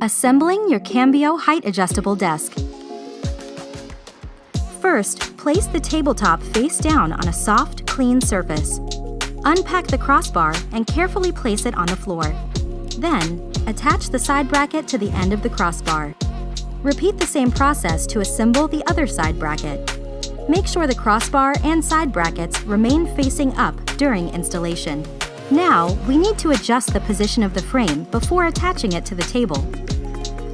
Assembling your Cambio height adjustable desk. First, place the tabletop face down on a soft, clean surface. Unpack the crossbar and carefully place it on the floor. Then, attach the side bracket to the end of the crossbar. Repeat the same process to assemble the other side bracket. Make sure the crossbar and side brackets remain facing up during installation. Now, we need to adjust the position of the frame before attaching it to the table.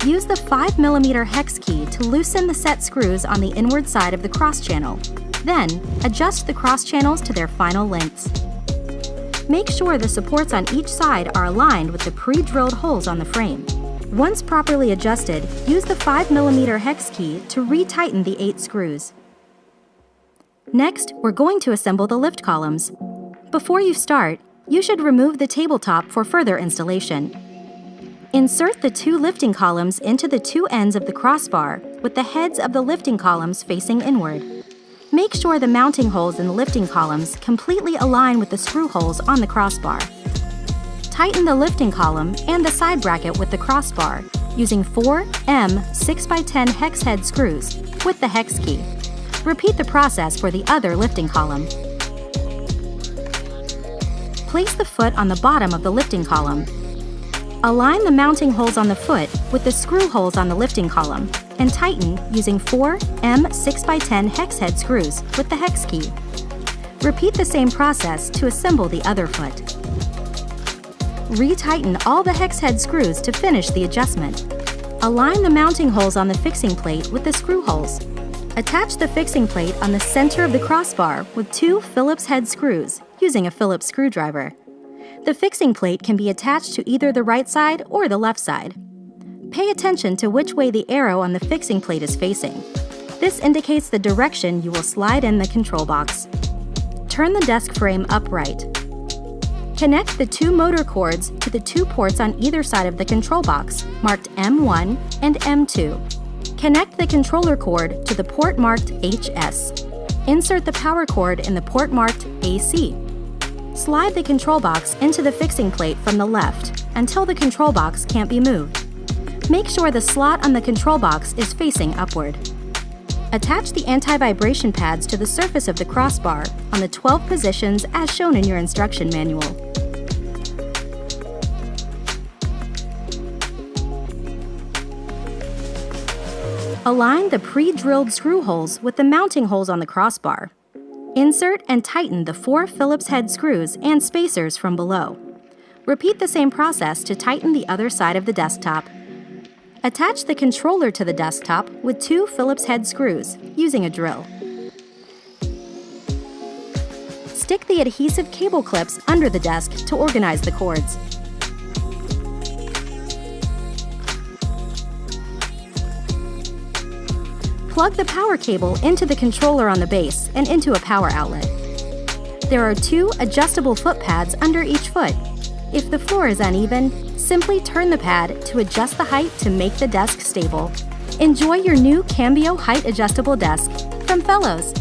Use the 5mm hex key to loosen the set screws on the inward side of the cross channel. Then, adjust the cross channels to their final lengths. Make sure the supports on each side are aligned with the pre-drilled holes on the frame. Once properly adjusted, use the 5mm hex key to retighten the 8 screws. Next, we're going to assemble the lift columns. Before you start, you should remove the tabletop for further installation. Insert the 2 lifting columns into the 2 ends of the crossbar with the heads of the lifting columns facing inward. Make sure the mounting holes in the lifting columns completely align with the screw holes on the crossbar. Tighten the lifting column and the side bracket with the crossbar using 4 6x10 hex head screws with the hex key. Repeat the process for the other lifting column. Place the foot on the bottom of the lifting column. Align the mounting holes on the foot with the screw holes on the lifting column and tighten using 4 6x10 hex head screws with the hex key. Repeat the same process to assemble the other foot. Retighten all the hex head screws to finish the adjustment. Align the mounting holes on the fixing plate with the screw holes. Attach the fixing plate on the center of the crossbar with 2 Phillips head screws using a Phillips screwdriver. The fixing plate can be attached to either the right side or the left side. Pay attention to which way the arrow on the fixing plate is facing. This indicates the direction you will slide in the control box. Turn the desk frame upright. Connect the 2 motor cords to the 2 ports on either side of the control box, marked M1 and M2. Connect the controller cord to the port marked HS. Insert the power cord in the port marked AC. Slide the control box into the fixing plate from the left until the control box can't be moved. Make sure the slot on the control box is facing upward. Attach the anti-vibration pads to the surface of the crossbar on the 12 positions as shown in your instruction manual. Align the pre-drilled screw holes with the mounting holes on the crossbar. Insert and tighten the 4 Phillips head screws and spacers from below. Repeat the same process to tighten the other side of the desktop. Attach the controller to the desktop with 2 Phillips head screws using a drill. Stick the adhesive cable clips under the desk to organize the cords. Plug the power cable into the controller on the base and into a power outlet. There are 2 adjustable foot pads under each foot. If the floor is uneven, simply turn the pad to adjust the height to make the desk stable. Enjoy your new Cambio height adjustable desk from Fellows.